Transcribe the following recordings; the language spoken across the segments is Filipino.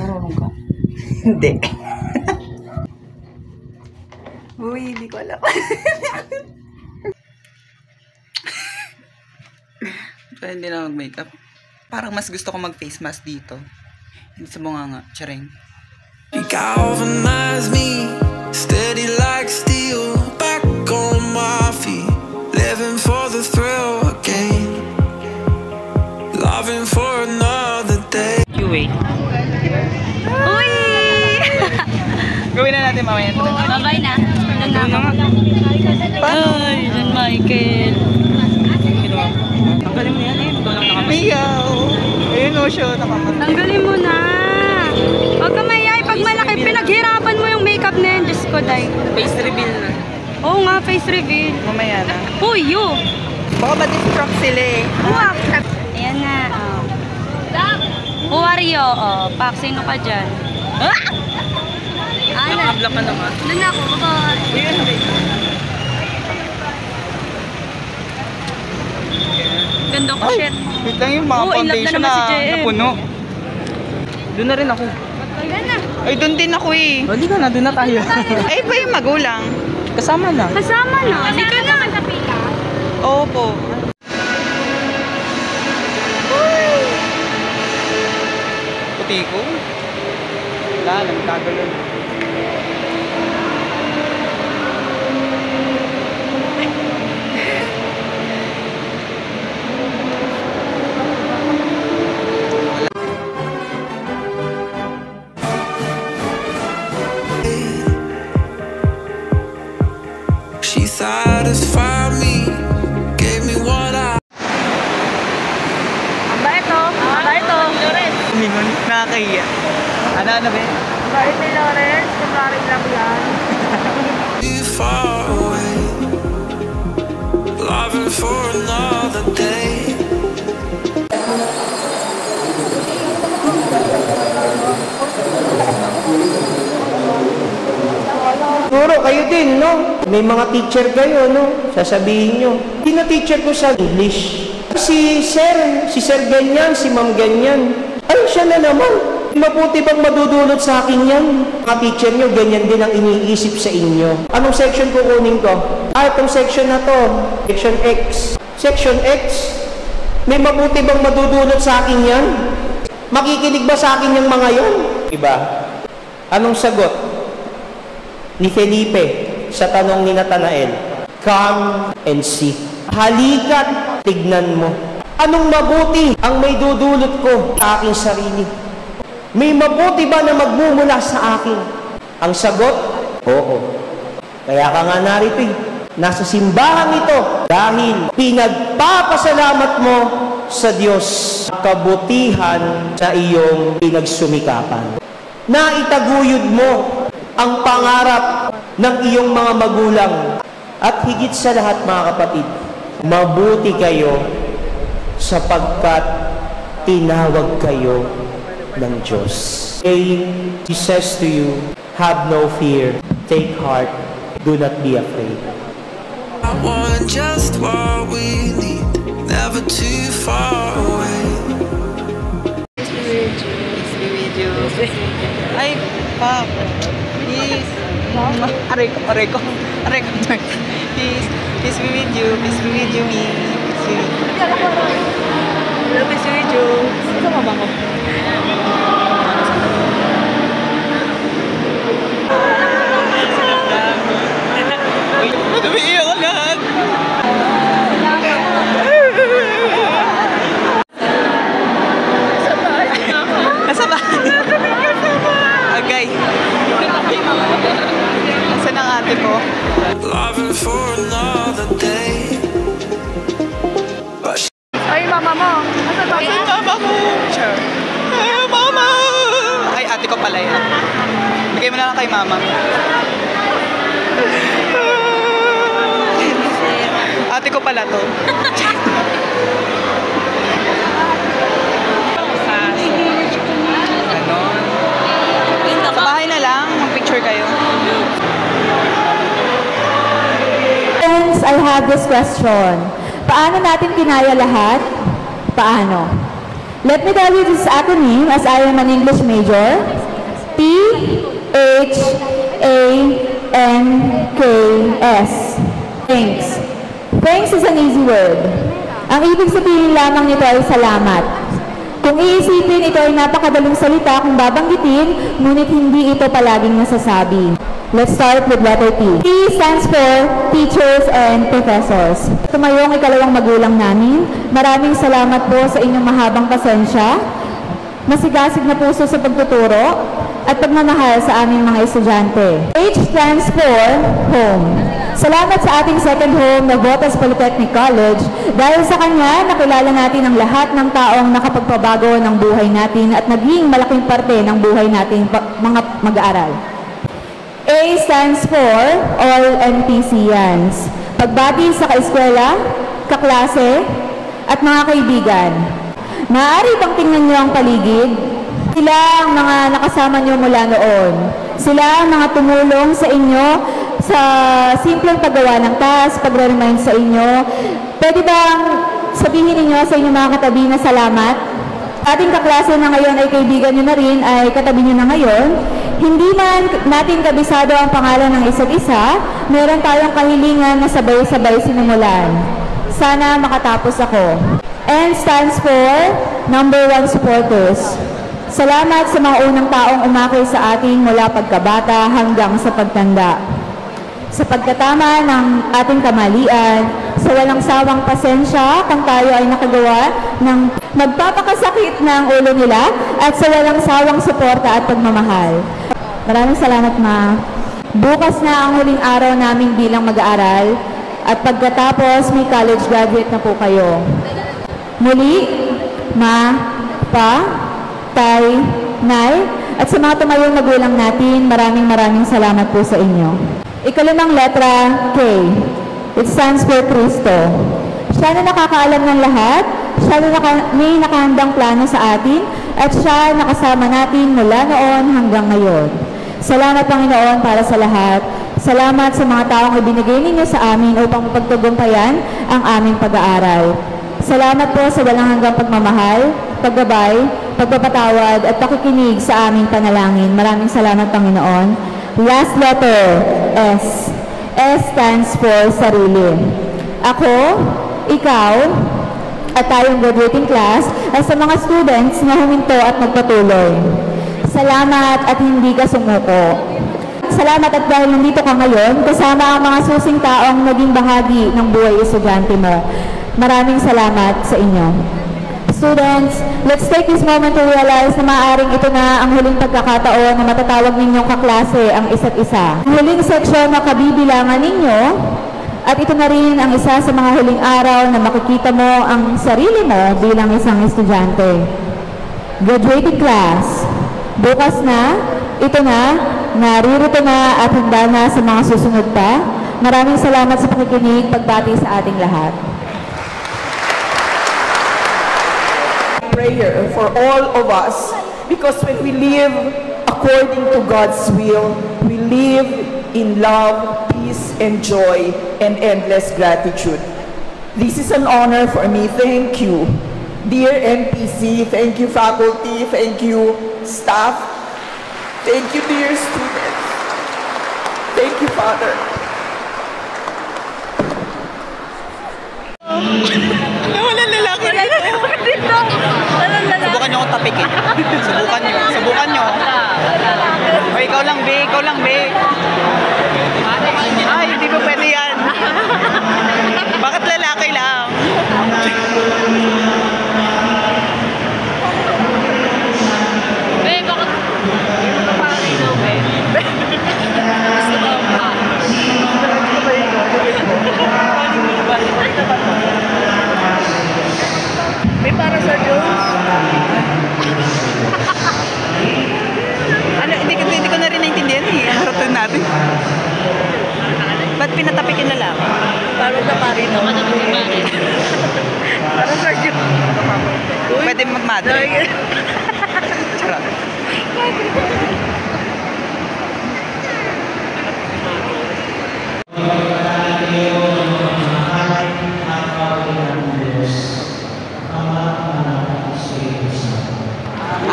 Marunong ka? Hindi. Uy, hindi ko alam. So, hindi na mag-makeup. Parang mas gusto ko mag-face mask dito. Hindi sa bunga nga. Charing. You galvanize me, steady like steel. Back on my feet, living for the thrill again. Loving for another day. You wait. Uy! Gawin na natin mamaya. Babay na. Doon na ako. Bye! John Michael. Tanggalin mo yan eh. Ito lang nakamas. Miyaw! Ayun o siya. Nakamas. Tanggalin mo na. Huwag ka mayay. Pag malaki, pinaghirapan mo yung makeup na yun. Diyos ko, day. Face reveal na. Oo nga, face reveal. Mamaya na. Uy, you! Baka ma-distract sila eh. Uwak! Ayan na. Who are you? Pak, sino ka dyan? Nakabla ka naman. Doon ako. Bye-bye. Ayun na. Ganda ko, shit. Wait lang yung mga foundation na napuno. Doon na rin ako. Ayan na. Ay, doon din ako eh. Hindi ka na, doon na tayo. Ay, ba yung magulang? Kasama na. Kasama na. Hindi ka na. Oo po. Puti ko? Wala, nagkagalo. She satisfied me, gave me what I. Aba ito. Minun, nakakahiya. Ano ba? Bakit ni Lawrence? Kumari lang yan. Too far away, loving for another day. Siguro kayo din, no? May mga teacher kayo, no? Sasabihin nyo. Sino teacher ko sa English? Si Sir ganyan, si Ma'am ganyan. Ay, siya na naman. Mabuti bang madudulot sa akin yan? Mga teacher nyo, ganyan din ang iniisip sa inyo. Anong section kukunin ko? Itong section na to. Section X. Section X. May mabuti bang madudulot sa akin yan? Makikinig ba sa akin yung mga yon? Iba? Anong sagot ni Felipe sa tanong ni Nathanael? Come and see. Halika't tignan mo. Anong mabuti ang may dudulot ko sa aking sarili? May mabuti ba na magmumula sa akin? Ang sagot, oo. Kaya ka nga narito eh. Nasa simbahan ito dahil pinagpapasalamat mo sa Diyos kabutihan sa iyong pinagsumikapan. Naitaguyod mo ang pangarap ng iyong mga magulang. At higit sa lahat, mga kapatid, mabuti kayo sapagkat tinawag kayo ng Diyos. He says to you, have no fear, take heart, do not be afraid. I want just what we need, never too far away. Ay, Pap. Please. Aray ko. Peace be with you. Peace be with you, me. Peace be with you. Peace be with you. Ito ka ba ko? Umiiyak ko lahat. Nasa ba? Agay. Nasaan ang ate mo? Loving for another day. Ay, mama mo. Nasaan ba? Nasaan mama ko? Sure. Ay, mama! Ay, ate ko pala yan. Bigay mo na lang kay mama. Ate ko pala to. Sa bahay na lang, mag-picture kayo. Friends, I have this question. Paano natin kinaya lahat? Paano? Let me tell you this acronym as I am an English major. THANKS. Thanks. Thanks is an easy word. Ang ibig sabihin lamang nito ay salamat. Kung iisipin, ito ay napakadaling salita kung babanggitin, ngunit hindi ito palaging nasasabi. Let's start with letter T. T stands for teachers and professors. Tumayong ikalawang magulang namin. Maraming salamat po sa inyong mahabang pasensya, masigasig na puso sa pagtuturo, at pagmamahal sa aming mga estudyante. H stands for home. Salamat sa ating second home na Botas Polytechnic College. Dahil sa kanya, nakilala natin ang lahat ng taong nakapagpabago ng buhay natin at naging malaking parte ng buhay natin mga mag-aaral. A stands for all NPCians. Pagbati sa kaeskwela, kaklase, at mga kaibigan. Maaari bang tingnan niyo ang paligid? Sila ang mga nakasama niyo mula noon. Sila ang mga tumulong sa inyo sa simpleng paggawa ng task, pagre-remind sa inyo. Pwede bang sabihin ninyo sa inyong mga katabi na salamat? Ating kaklase na ngayon ay kaibigan nyo na rin, ay katabi nyo na ngayon. Hindi man natin kabisado ang pangalan ng isa't isa, meron tayong kahilingan na sabay-sabay sinimulan. Sana makatapos ako. N stands for number 1 supporters. Salamat sa mga unang taong umakay sa atin mula pagkabata hanggang sa pagtanda. Sa pagkatama ng ating kamalian, sa walang sawang pasensya kung tayo ay nakagawa ng magpapakasakit ng ulo nila, at sa walang sawang suporta at pagmamahal. Maraming salamat, Ma. Bukas na ang huling araw namin bilang mag-aaral, at pagkatapos may college graduate na po kayo. Muli, Ma, Pa, Tay, Nay, at sa mga tumayong magulang natin, maraming salamat po sa inyo. Ikalimang letra, K. It stands for Kristo. Siya na nakakaalam ng lahat, siya na may nakahandang plano sa atin, at siya nakasama natin mula noon hanggang ngayon. Salamat, Panginoon, para sa lahat. Salamat sa mga taong ibinigay ninyo sa amin upang mapagtagumpayan ang aming pag-aaral. Salamat po sa walang hanggang pagmamahal, paggabay, pagpapatawad at pakikinig sa aming panalangin. Maraming salamat, Panginoon. Last letter, S. S stands for sarili. Ako, ikaw, at tayong graduating class ay sa mga students na huminto at magpatuloy. Salamat at hindi ka sumuko. Salamat at dahil nandito ka ngayon, kasama ang mga susing taong naging bahagi ng buhay estudyante mo. Maraming salamat sa inyo. Students, let's take this moment to realize na maaaring ito na ang huling pagkakataon na matatawag ninyong kaklase ang isa't isa. Ang huling seksyon na kabibilangan ninyo, at ito na rin ang isa sa mga huling araw na makikita mo ang sarili mo bilang isang estudyante. Graduating class, bukas na, ito na, naririto na at handa na sa mga susunod pa. Maraming salamat sa pakikinig, pagbati sa ating lahat. Prayer for all of us, because when we live according to God's will, we live in love, peace, and joy, and endless gratitude. This is an honor for me. Thank you, dear NPC. Thank you, faculty. Thank you, staff. Thank you, dear students. Thank you, Father. Walang lalaki dito. Subukan nyo akong tapikin. Subukan nyo. O, ikaw lang, be. Ay, hindi ko pwede yan. Bakit lalaki lang? Be, bakit? Hindi ko pari daw, be. Gusto ko pa. May para sa Diyos. Ano, hindi ko na rin naintindihan eh. Ang harapin natin. Ba't pinatapikin na lang? Parang na pari no? Para sa Diyos. Pwede magmadre. Charot.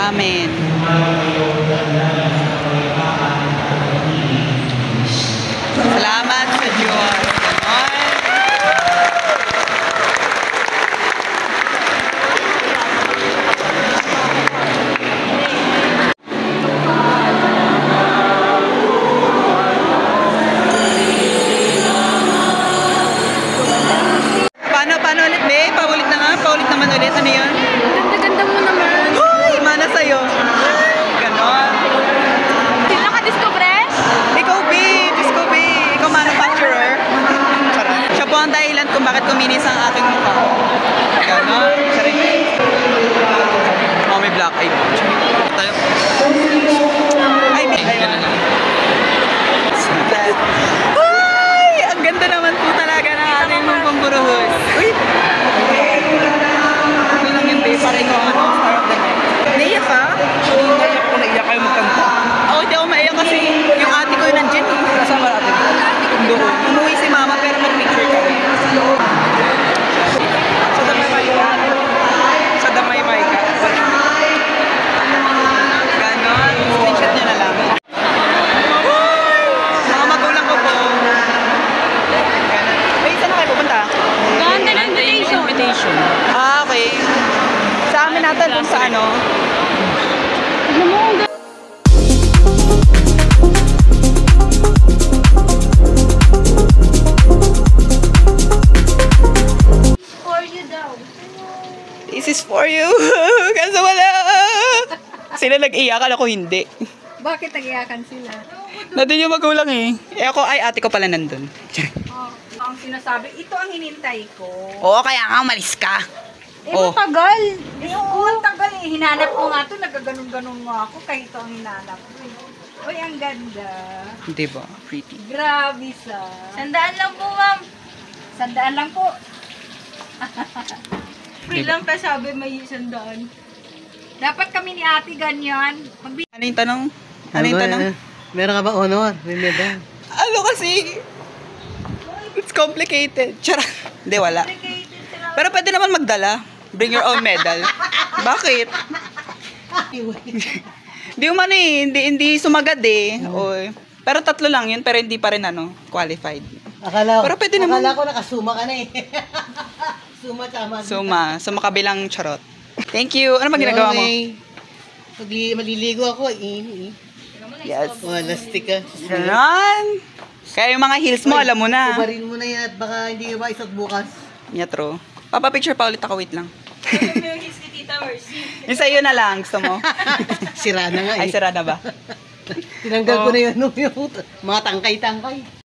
Amen. Salamat sa Diyos. Paano ulit, be? Paulit na nga. Paulit naman ulit. Ano yun? Ganda-ganda mo naman. Uy, mana sa'yo. Ganon. Sila ka discover? Ikaw, B. Disco, B. Ikaw, manufacturer. Charot. Siya po ang dahilan kung bakit kuminis ang aking mukha. Ganon. Charing. Oh, may black eye. Tayo. Ay, B. Ay, ang ganda naman po talaga ng ating mga pamburuhos. Uy. Ito lang yung babe, para ikaw ano, star of the night. Naiyak ka? Naiyak ko, naiyak kayo magkanta. Ako, hindi ako maiyak kasi yung ate ko yun nandyan eh. Kasama natin. Doon. Umuwi si mama pero mag-picture kami. Sa Damay-Mayka. Sa Damay-Mayka. Ganon. Screenshot nyo na lang. Mga magulang ko po. Ganon. Ay, saan na kayo pupunta? Ganda ng invitation. Ah, okay. Sa amin natin dun sa ano. Tignan mo, ang ganda. For you daw. This is for you. Kaso wala. Sila nag-iyakan, ako hindi. Bakit nag-iyakan sila? Nandun yung magulang eh. Eh ako, ay ate ko pala nandun. Oh, ang sinasabi, ito ang hinintay ko. Oo, kaya nga umalis ka. Eh, Oh. matagal. Eh, oo, matagal eh. Hinanap ko nga ito, nagaganon-ganon nga ako, kahit ito ang hinanap ko. Uy, ang ganda. Diba? Pretty. Grabe sa. 100 lang po, ma'am. 100 lang po. Free lang pa sabi may 100. Dapat kami ni ate ganyan. Ano yung tanong? Ano yung tanong? Meron ka ba honor? May medal? Ano kasi? It's complicated. Charot. Hindi, wala. Pero pwede naman magdala. Bring your own medal. Bakit? Hindi umano eh. Hindi sumagad eh. Oy. Pero 3 lang yun. Pero hindi pa rin ano, qualified. Pero pwede naman. Akala ko nakasuma ka na eh. Suma tama. Suma kabilang charot. Thank you. Ano ba ginagawa mo? Maliligo ako. Yes. Oh, lastik ka. Ganon. Kaya yung mga heels mo, alam mo na. Kubarin mo na yan at baka hindi ba isot bukas. Yeah, true. Papapicture pa ulit ako. Wait lang. Yung sa'yo na lang. Gusto mo? Sira na nga eh. Ay, sira na ba? Tinanggal ko na yun. Yung mga tangkay-tangkay.